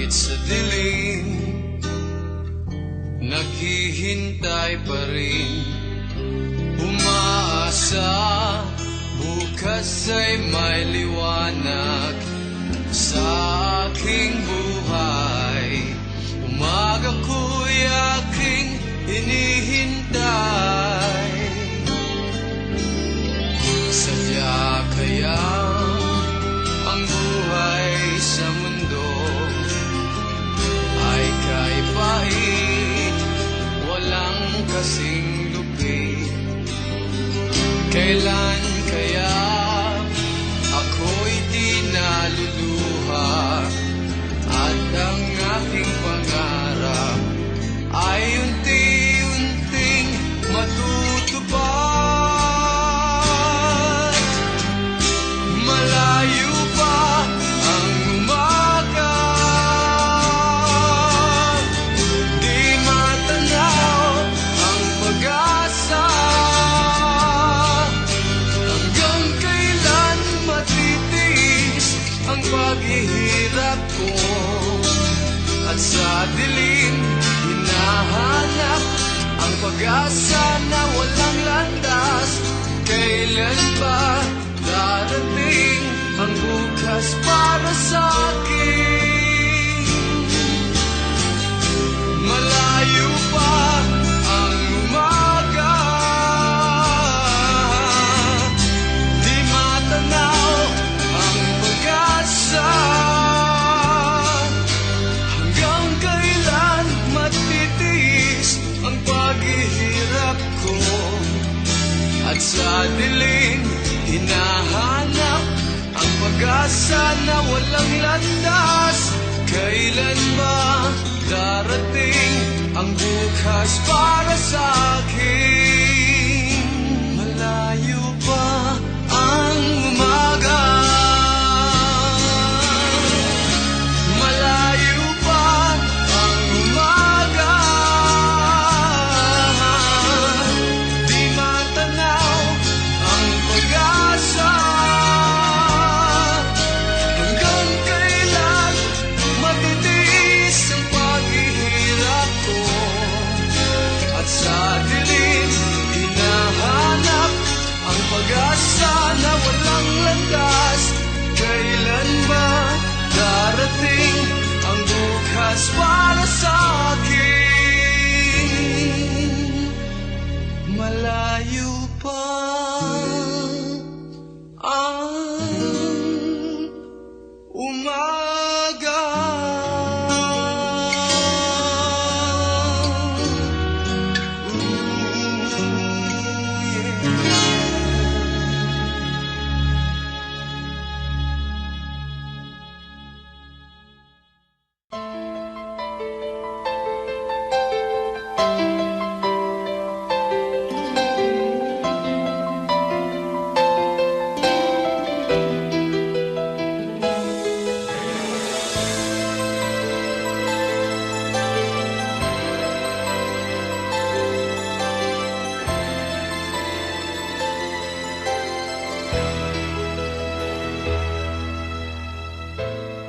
Kahit sa dilim, naghihintay pa rin. Umaasa, bukas ay may liwanag sa aking buhay. Umaga ko'y aking hinihintay. Sadya kaya ang buhay sa mundo ay kaipait, walang kasing lupit. Kailan kaya ako'y di naluluha at ang aking pangarap ay unti-unting matutupad. Malayo pa ang umaga, di matanaw ang pag-asa. Hanggang kailan matitiis ang paghihirap ko? At sa dilim, hinahanap ang pag-asa na walang landas. Kailan ba darating ang bukas para sa akin? Malayo pa ang umaga, di matanaw ang pag-asa. Hanggang kailan matitiis ang paghihirap ko? At sa dilim, hinahanap ang pag-asa na walang landas. Kailan ba darating ang bukas para sa akin? Malayo pa ang umaga, malayo pa ang umaga, di matanaw ang pag-asa. Hanggang kailan matitiis ang paghihirap ko? At sa dilim, hinahanap ang pag-asa na walang landas. Kailan ba darating ang bukas para sa akin? Malayo pa ang umaga.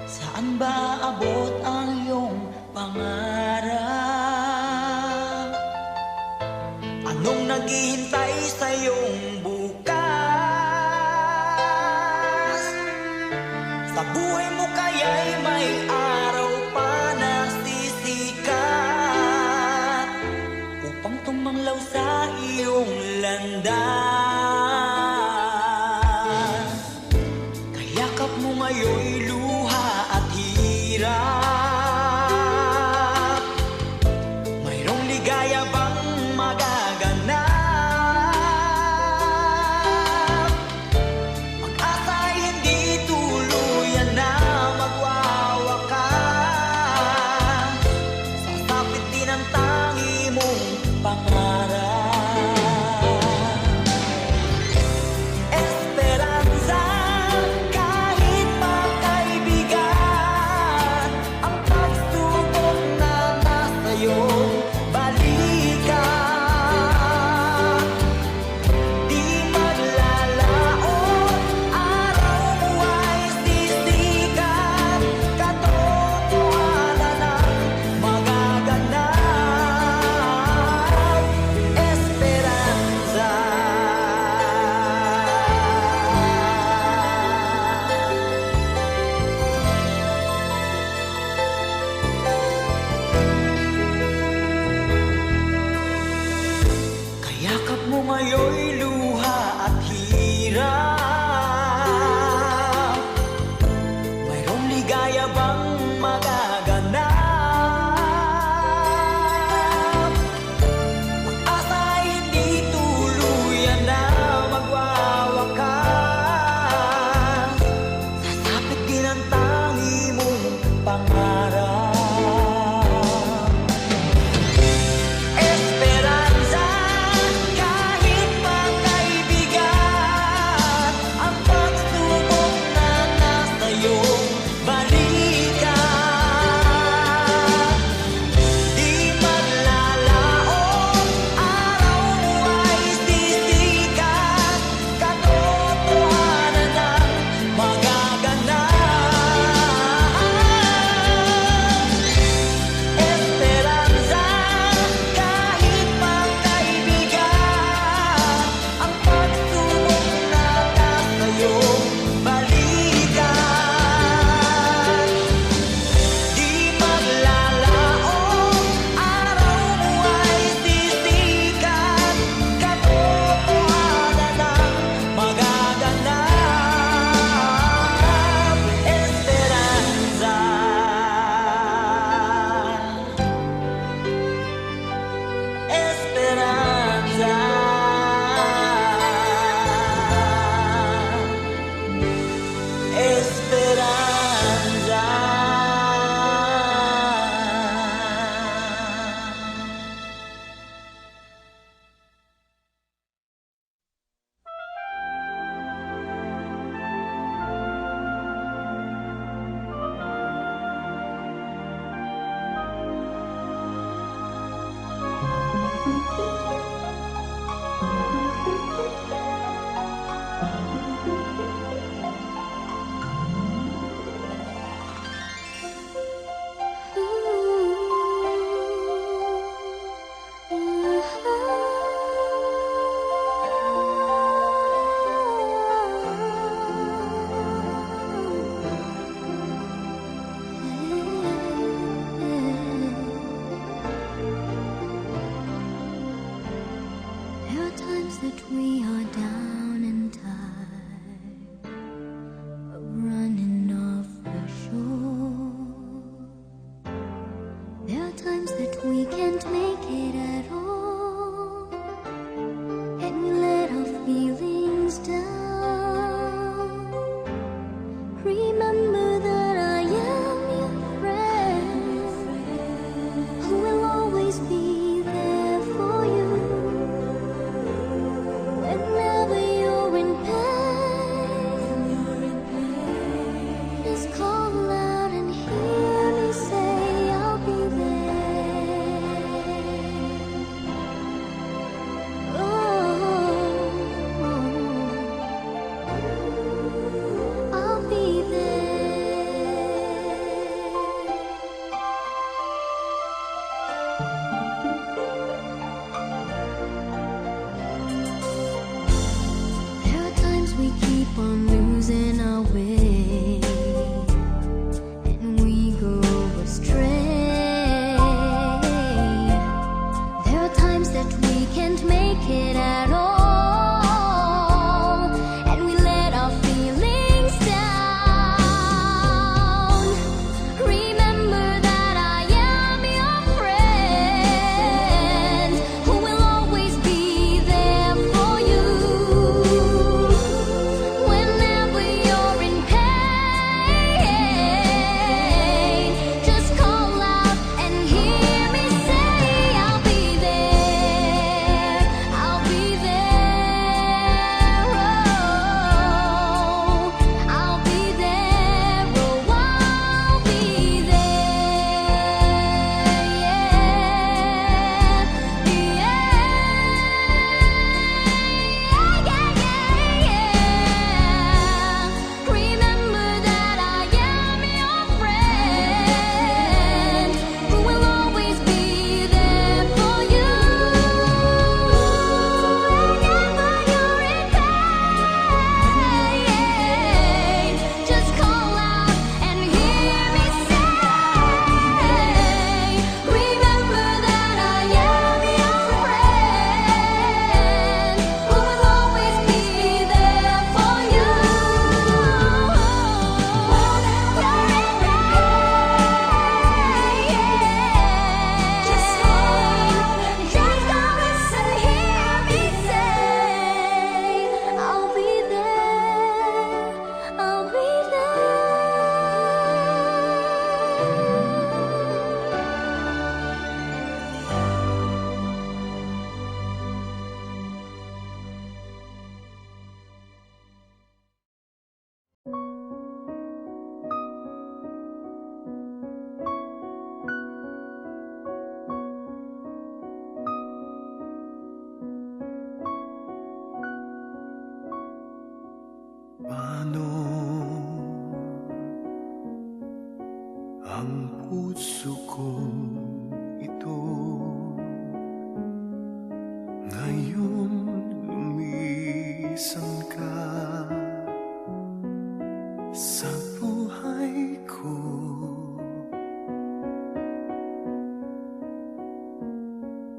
Saan ba abot ang iyong pangarap? Anong naghihintay sa iyong bukas? Sa buhay mo kaya'y may araw pa na sisikat upang tumanglaw sa iyong landas. Kayakap mo ngayon'y luha at hirap. Mayroong ligaya bang magaganap? Pag-asa ay hindi tuluyan na magwawakas. Sasapit din ang tangi mong pangarap. Paano ang puso ko ito ngayon lumisan ka sa buhay ko?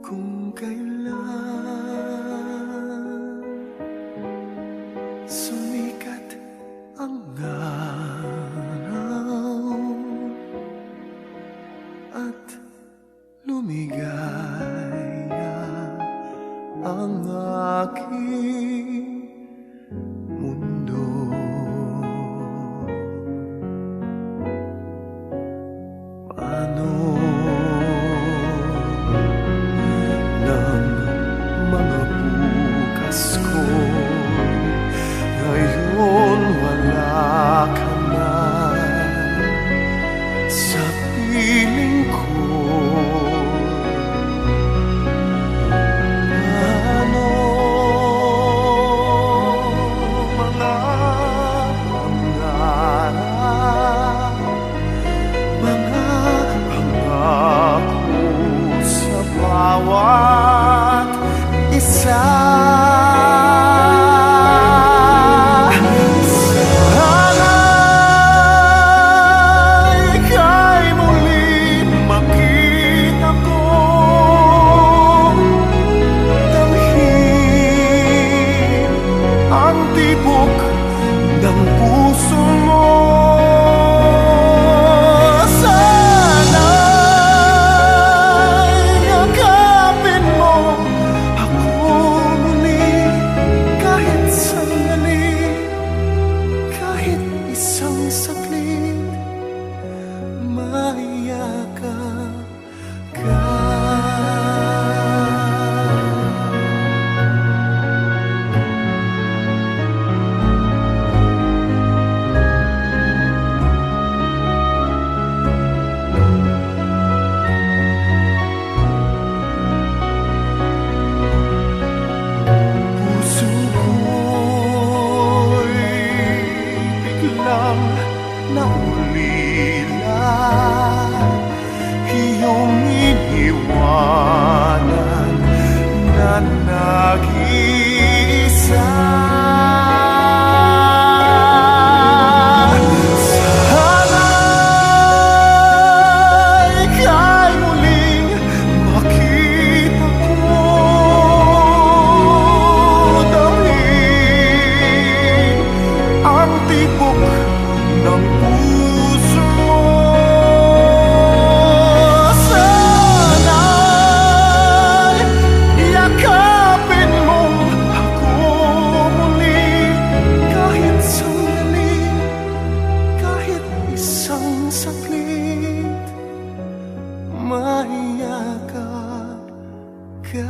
Kung kailan sumikat ang araw at lumigaya ang aking mundo, paano ng mga bukas ko ngayon wala ka na sa piling ko? Paano mga pangarap, mga pangako sa bawat isa? Ng puso mo, sana'y yakapin mo ako muli kahit sandali, kahit isang saglit, mayakap ka. Naulila iyong iniwanan na nag-iisa. Sana'y ika'y muling makita ko, damhin ang tibok ng puso mo. Sana'y yakapin mo ako muli kahit sandali, kahit isang saglit, mayakap ka.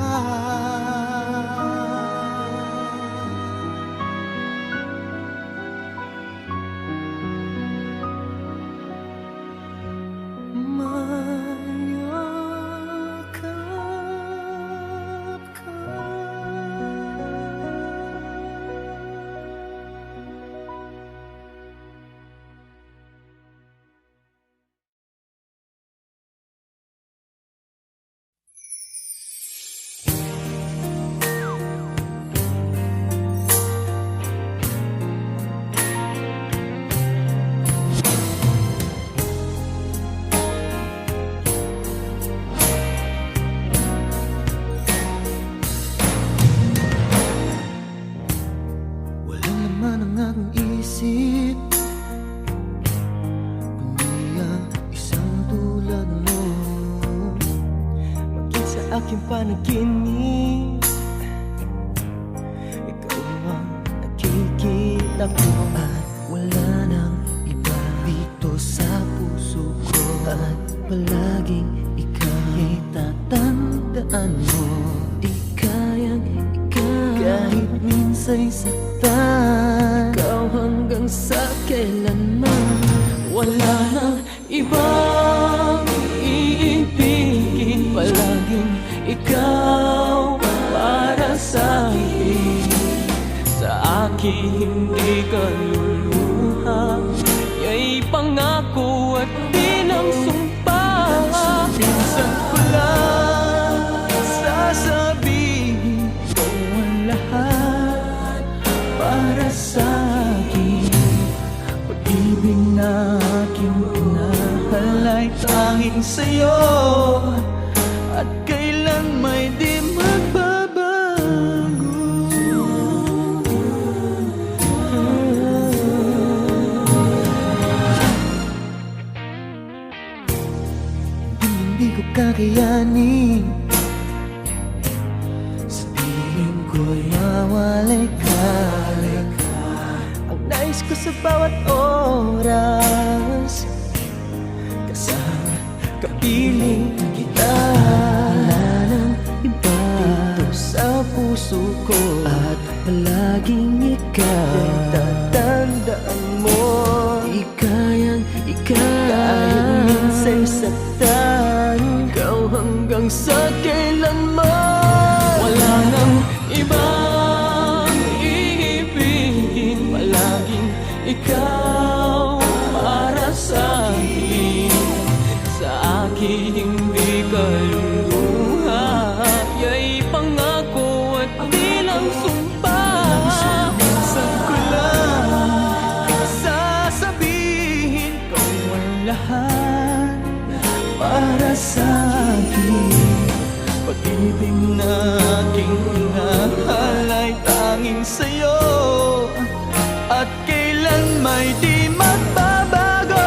Aking panaginip, ikaw ang nakikita ko at wala nang iba dito sa puso ko. At palaging ika'y tatandaan mo, di kayang ikaw kahit minsa'y saktan. Ikaw hanggang sa kailanman, wala nang ibang iibigin. Palaging ikaw para sa akin, sa akin hindi ka lulunod. na aking minahal ay tanging sa'yo, at kailan may di magbabago. Hindi ko kakayanin sa piling ko'y mawalay ka. Ang nais ko sa bawat oras, kasama, kapiling kita. Wala nang iba dito sa puso ko, at palaging ikaw tatandaan mo. Di kayang minsa'y saktan ikaw hanggang sa kailanman. Wala nang ibang iibigin, palaging ikaw para sa akin. Sa akin hindi ka luluha, ya'y pangako at di lang sumpa. Minsan ko lang sasabihin kung ang lahat para sa akin. Pag-ibig na aking minahal ay tanging sa'yo, at kailan may di magbabago.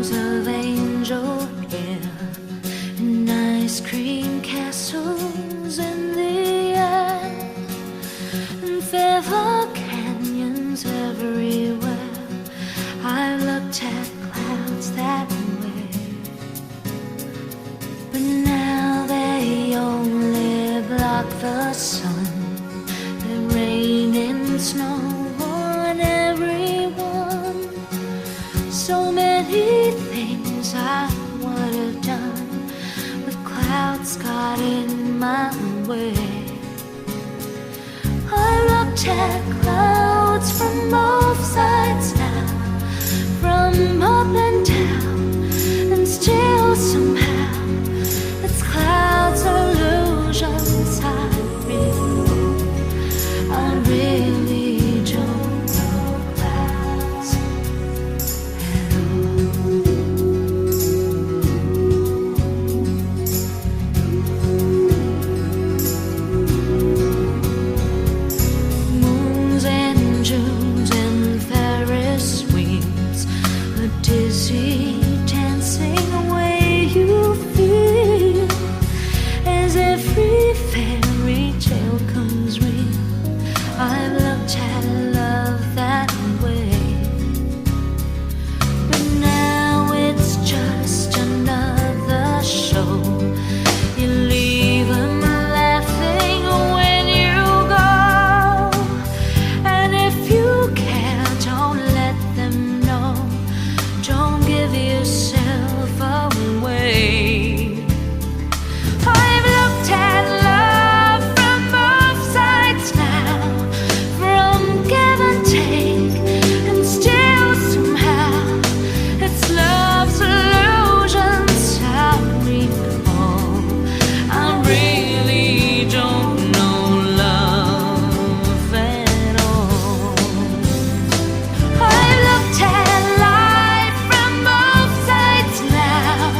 songs of angel hair and ice cream castles in the air and feather canyons everywhere. I've looked at clouds that way, but now they only block the sun. They rain and snow on everyone. So many things I would have done, but clouds got in my way. I looked at clouds from both sides now, from up and down, and still somehow it's clouds illusions I really don't know clouds at all. Moons and Junes and Ferris wheels, a dizzy dancing away you feel, as every fairy tale comes real. I've looked at love that way, but now it's just another show. You leave them laughing when you go, and if you care, don't let them know. Don't give yourself away. I've looked at love from both sides now, from give and take, and still somehow it's love's illusions I recall. I really don't know love at all. I looked at life from both sides now,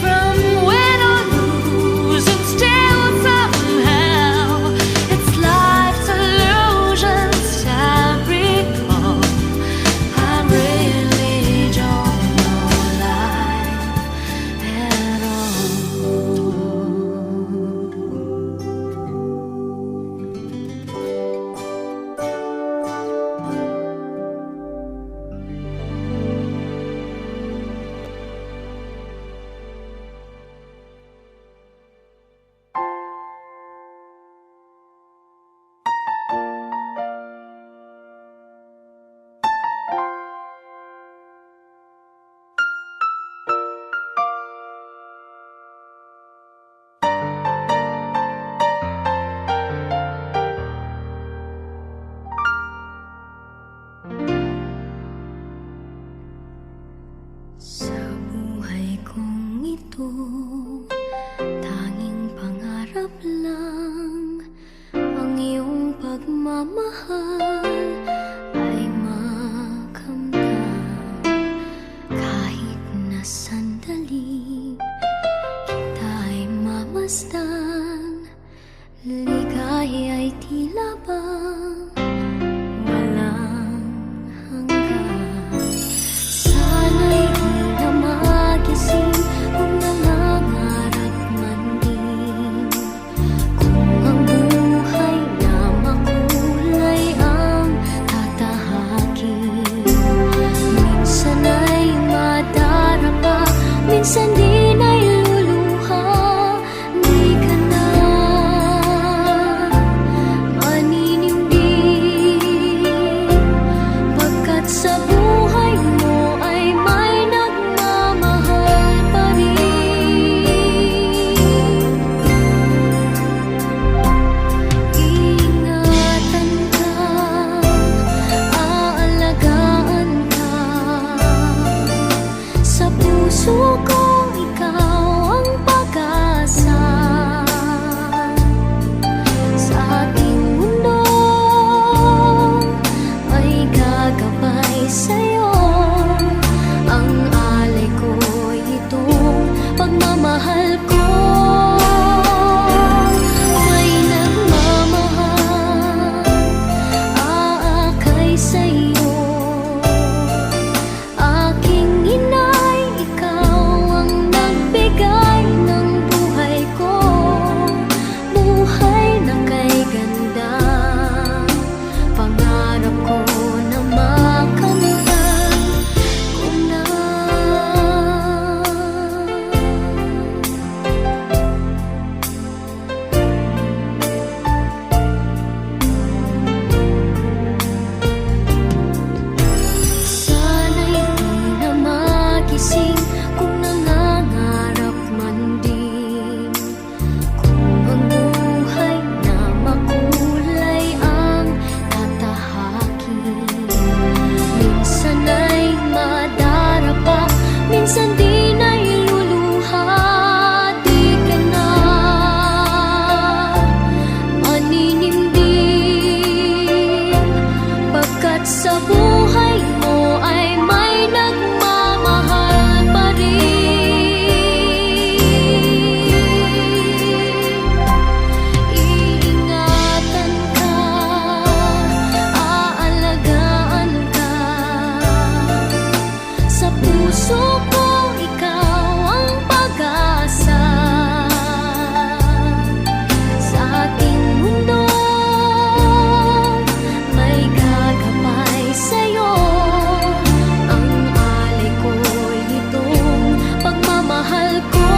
from win or lose, and still somehow it's life's illusions I recall. I really don't know life at all. Sa buhay kong ito, tanging pangarap lang ang iyong pagmamahal ay makamtan. Kahit na sandali kita'y mamasdan, ligaya ay tila bang walang hanggan. Sana'y di na magising kung nangangarap man din, kung ang buhay na makulay ang tatahakin. Minsan ay madarapa, minsan din ay luluha. Di ka na maninindig, pagkat sa buhay mo ay may nagmamahal pa rin. Ingatan ka, aalagaan ka, sa puso kong puso ko, ikaw ang pag-asa. Sa ating mundo, may gagabay sa'yo. Ang alay ko'y itong pagmamahal ko.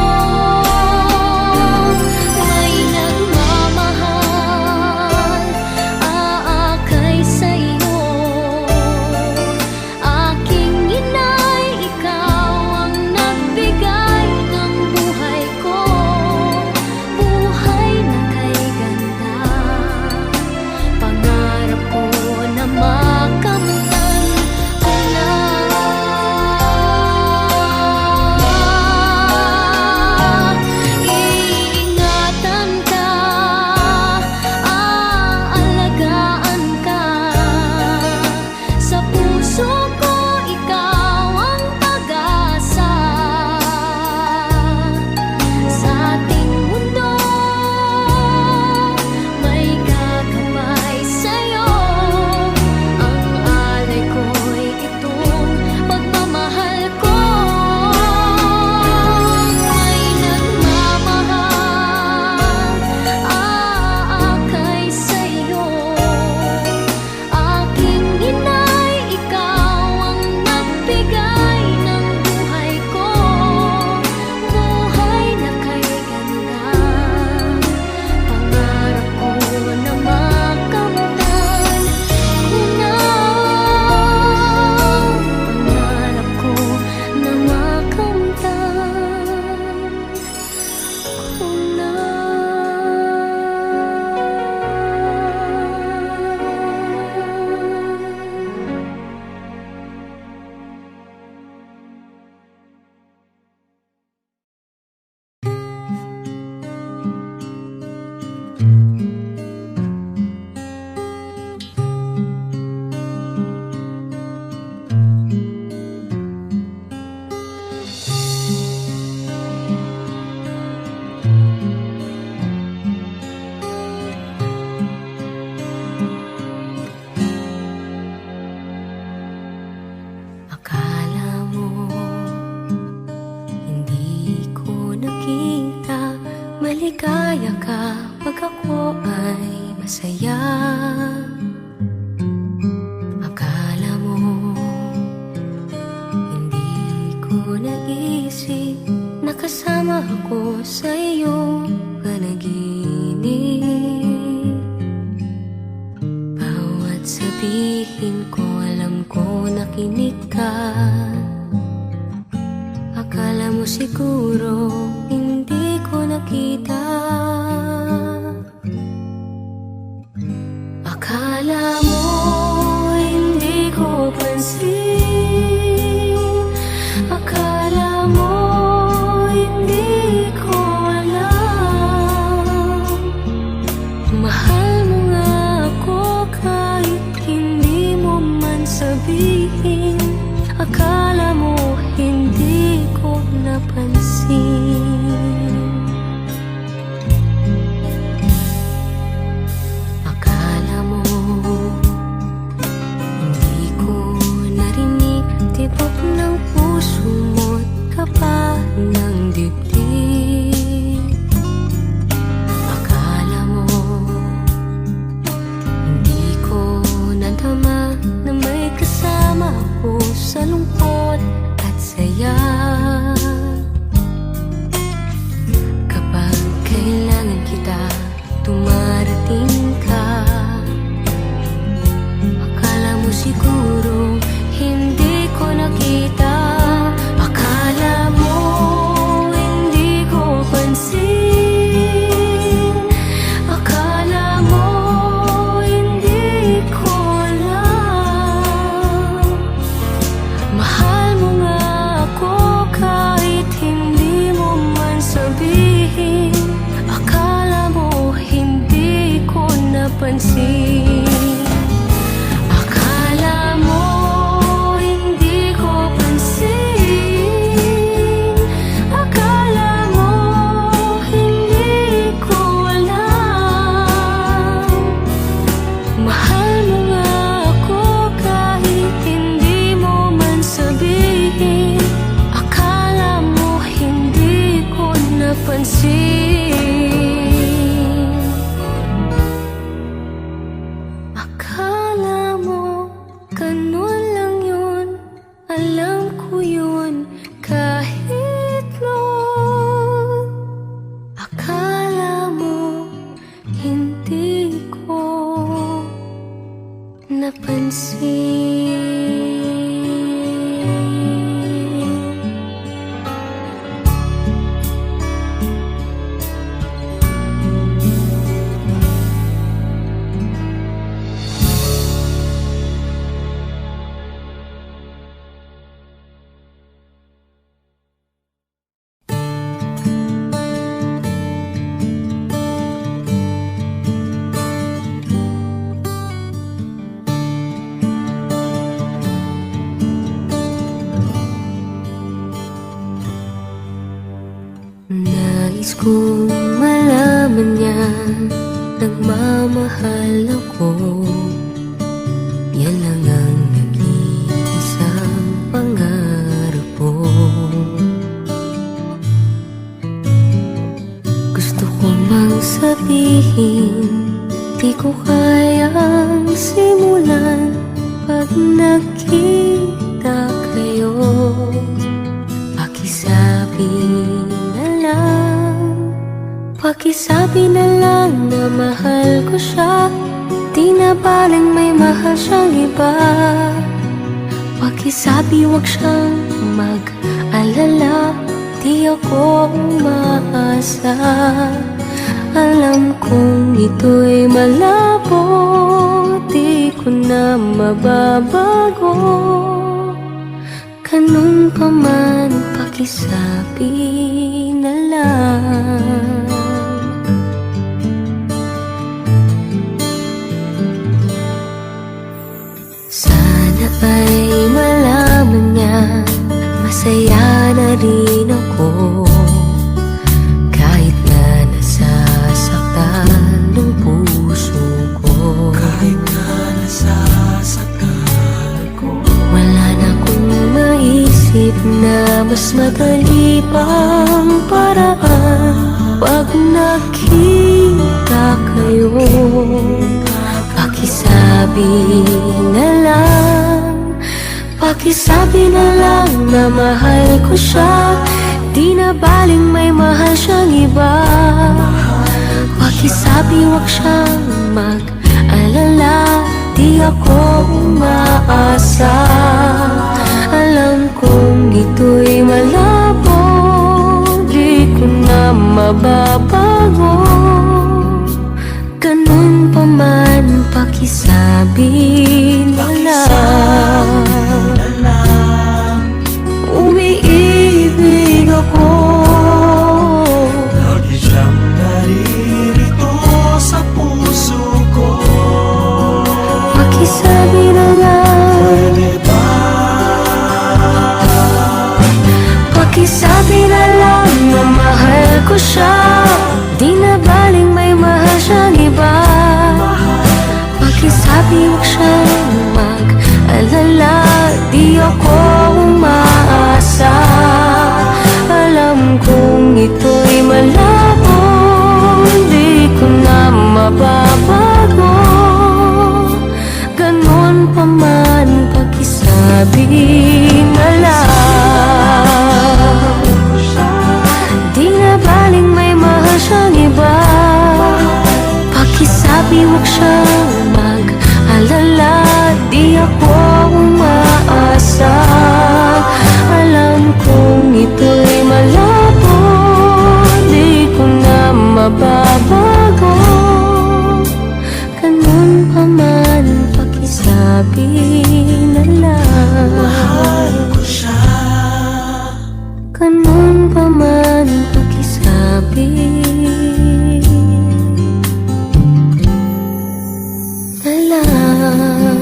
May nagmamahal, aakay sa'yo. Aking inay, ikaw ang nagbigay ng buhay ko. Buhay na kay ganda, pangarap ko na makamtan ko na. Iingatan ka, aalagaan ka. Sa puso ko, ikaw ang pag-asa. Sa ating mundo, may gagabay sa'yo. Ang alay ko'y itong pagmamahal ko. May nagmamahal, aakay sa'yo. Aking inay, ikaw ang nagbigay ng buhay ko. Buhay na kay ganda, pangarap ko na makamtan ko na. Pangarap ko na makamtan ko na. Akala mo hindi ko nakita, maligaya ka pag ako ay masaya. Akala mo hindi ko naisip, nakasama ako sa iyong panaginip. Bawat sabihin ko, alam ko nakinig ka. Akala mo siguro hindi ko nakita. Akala mo hindi ko pansin. Akala mo hindi ko alam. Mahal mo nga ako kahit hindi mo man sabihin. Akala mo hindi ko napansin. Akala mo hindi ko narinig tibok ng puso mo't kapa ng dibdib. Akala mo hindi ko nadama na may kasama ako sa lungkot at saya. Kapag kailangan kita, dumarating ka. Akala mo siguro hindi ko nakita. Akala mo hindi ko pansin. Akala mo hindi ko alam. Mahal mo nga ako kong malaman niya nagmamahal ako. Yan lang ang nag-iisang pangarap ko. Gusto ko mang sabihin, di ko kayang simulan pag nakita kayo. Pakisabi na lang, pakisabi na lang na mahal ko siya. Di na baling may mahal siyang iba. Pakisabi wag siyang mag-alala, di ako umaasa. Alam kong ito'y malabo, di ko na mababago. Ganun pa man, pakisabi na lang. Sana ay malaman niya, masaya na rin ako. Kahit na nasasaktan ng puso ko, Kahit na nasasaktan ko, wala na akong maisip na mas madali pang paraan. Pag nakita kayo, pakisabi na lang, pakisabi na lang na mahal ko siya. Di na baling may mahal siyang iba. Pakisabi wag siyang mag-alala, di ako umaasa. Alam kong ito'y malabo, di ko na mababago. Ganun pa man, pakisabi na lang. Umiibig ako, lagi siyang naririto sa puso ko. pakisabi na lang, Pwede ba? pakisabi na lang na mahal ko siya. Di na baling may mahal siyang iba. Pakisabi wag siyang mag-alala, di ako umaasa. Alam kong ito'y malabo, di ko na mababago. Ganon pa man, pakisabi na lang. Di na baling may mahal siyang iba. Pakisabi wag siyang mag-alala, di ako umaasa. Alam kong ito'y malabo, di ko na mababago. Ganun pa man, pakisabi na lang. Mahal ko siya. Ganun pa man, pakisabi na lang.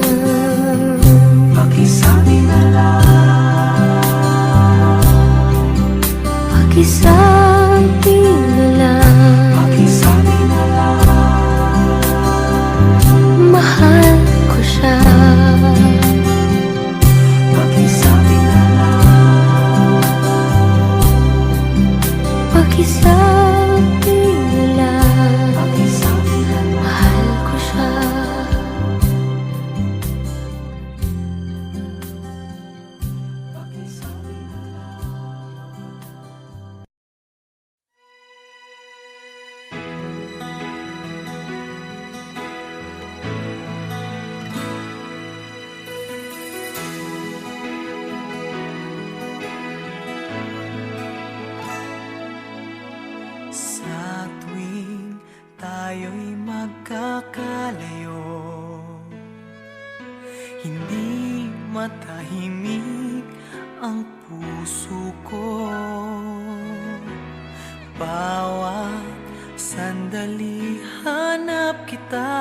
Pakisabi na lang. Pakisabi na lang. Pakisabi na lang. Mahal ko siya. Pakisabi na lang. Pakisabi na lang. Pakisabi na lang. Mahal ko siya. Sa tuwing tayo'y magkakalayo, hindi matahimik ang puso ko. Bawat sandali hanap kita,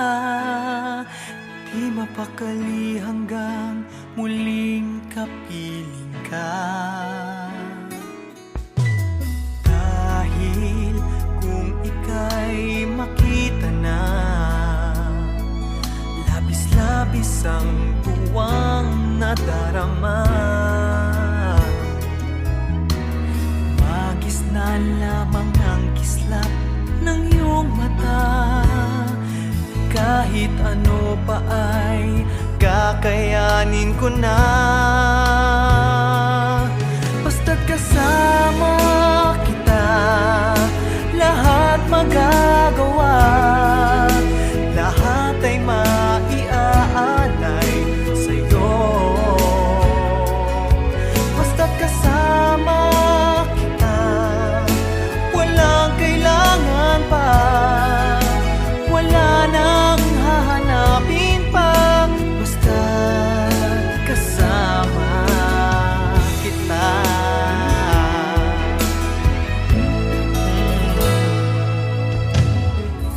di mapakali hanggang muling kapiling ka. Dahil isang tuwang nadarama. Magis na lamang ang kislap ng iyong mata. Kahit ano pa ay kakayanin ko na. Basta't kasama kita, lahat magagawa. Lahat ay maiaalay sa'yo. Basta't kasama kita, walang kailangan pa. Wala nang hahanapin pa. Basta't kasama kita.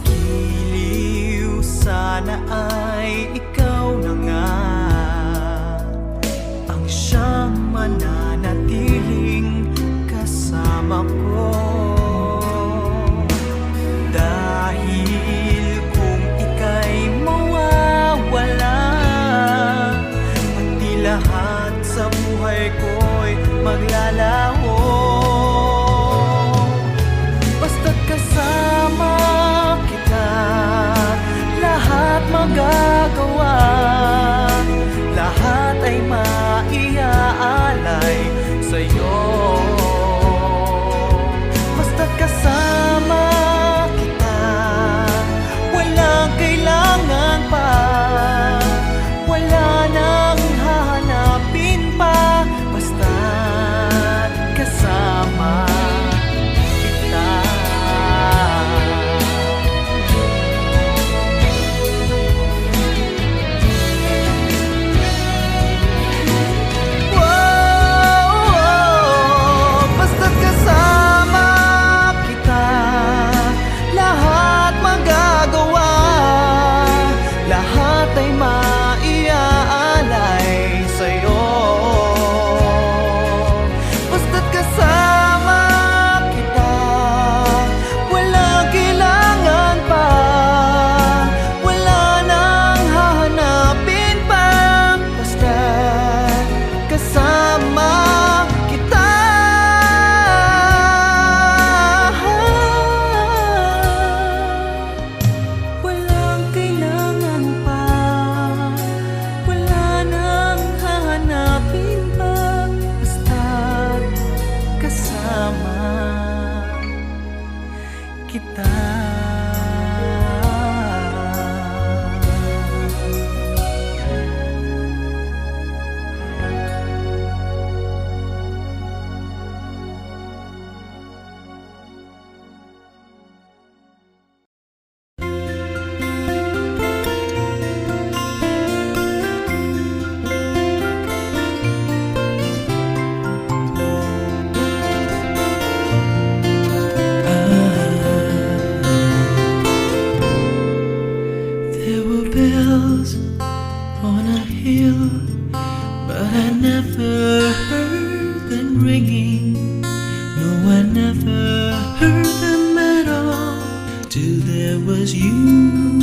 Giliw sana ay ikaw na nga ang siyang mananatiling kasama ko. Dahil kung ika'y mawawala, pati lahat sa buhay ko'y maglalaho. Basta't kasama kita, lahat magagawa. Lahat ay maiaalay sa'yo. Basta't kasama kita, walang kailangan pa. Wala nang hahanapin pa. Basta't kasama kita. Basta't kasama kita, lahat magagawa. Lahat ay maiaalay sa'yo. Basta't kasama kita, walang kailangan pa. Wala nang hahanapin pa. Basta't kasama kita. Walang kailangan pa. Wala nang hahanapin pa. Basta't kasama kita. There were bells on a hill, but I never heard them ringing. No, I never heard them at all till there was you.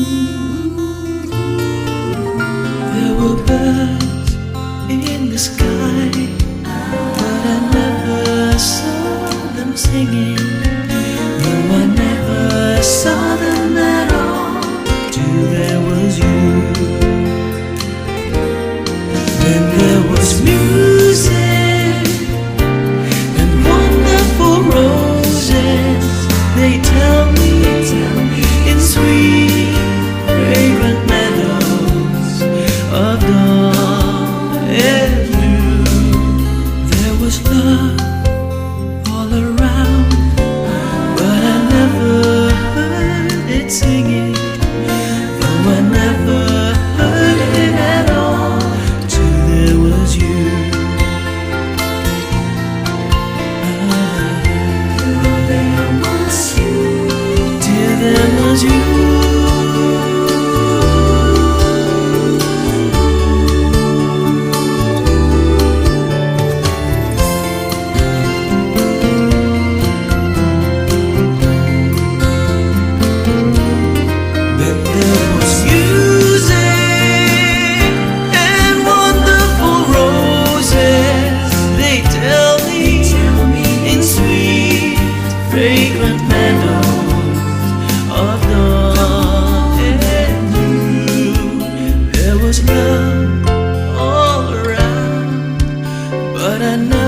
There were birds in the sky, but I never saw them singing. No, I never saw them at all till there was you. Then there was music and wonderful roses. They tell me in sweet, fragrant meadows of dawn and blue. There was love all around, but I never heard it singing. Though I never heard it at all till there was you. I never